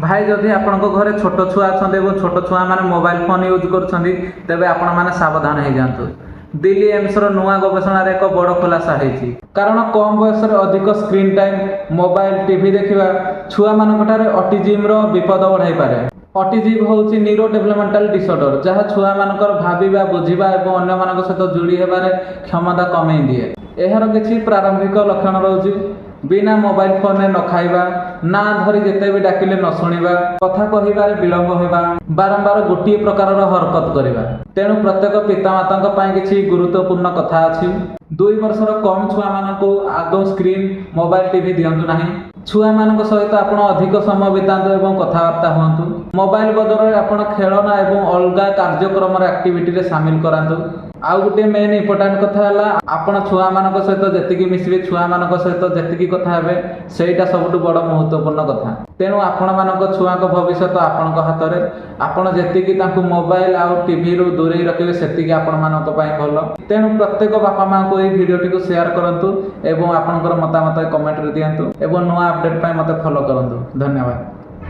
भाई जदि आपण घरे छोट छुआ अच्छा छोट छुआ मैंने मोबाइल फोन यूज कर आपण मैंने सावधान हो जातु। दिल्ली एम्स नुआ गवेषणार एक बड़ खुलासा होती कारण कम बयस अधिक स्क्रीन टाइम मोबाइल टीवी देखा छुआ मानक ऑटिज्म विपद बढ़ाई पारे। ऑटिज्म हूँ न्यूरो डेवलपमेंटल डिसऑर्डर जहाँ छुआ मानकर भाविबा बुझिबा और अन्य मान सहित जोड़ी होबार क्षमता कमे दिए। यार किसी प्रारंभिक लक्षण रोचे बिना मोबाइल फोन न खाइबा ना धरी जिते भी डाकिले न शुणा कथा कहबार विलंब होगा बारंबार गोटे प्रकार हरकत करवा। तेणु प्रत्येक पितामाता किसी गुरुत्वपूर्ण कथा अच्छी 2 वर्षर कम छुआ मानू आदौ स्क्रीन मोबाइल टीवी दिंतु ना। छुआ मान सहित आप अधिक समय बितातु और कथबार्ता हूँ। मोबाइल बदल आप खेलना और अलग कार्यक्रम एक्टिविटी सामिल करातु। आउ गोटे मेन इंपोर्टाट कथा है आपण छुआ मान सहित जी मिसबे छुआ मान सहित जी कथा हे सहीटा सब बड़ महत्वपूर्ण कथा। तेणु आपण मान छुआ भविष्य आपण हाथ में आपड़ जी मोबाइल आउ टीवी रु दूरे रखिए से आपण मान भल। तेणु प्रत्येक बापा माँ को यह भिडियोटी को शेयर करूँ और आपंकर मतामत कमेंट दिंतु और नुआ अपडेट मत फॉलो करूँ। धन्यवाद।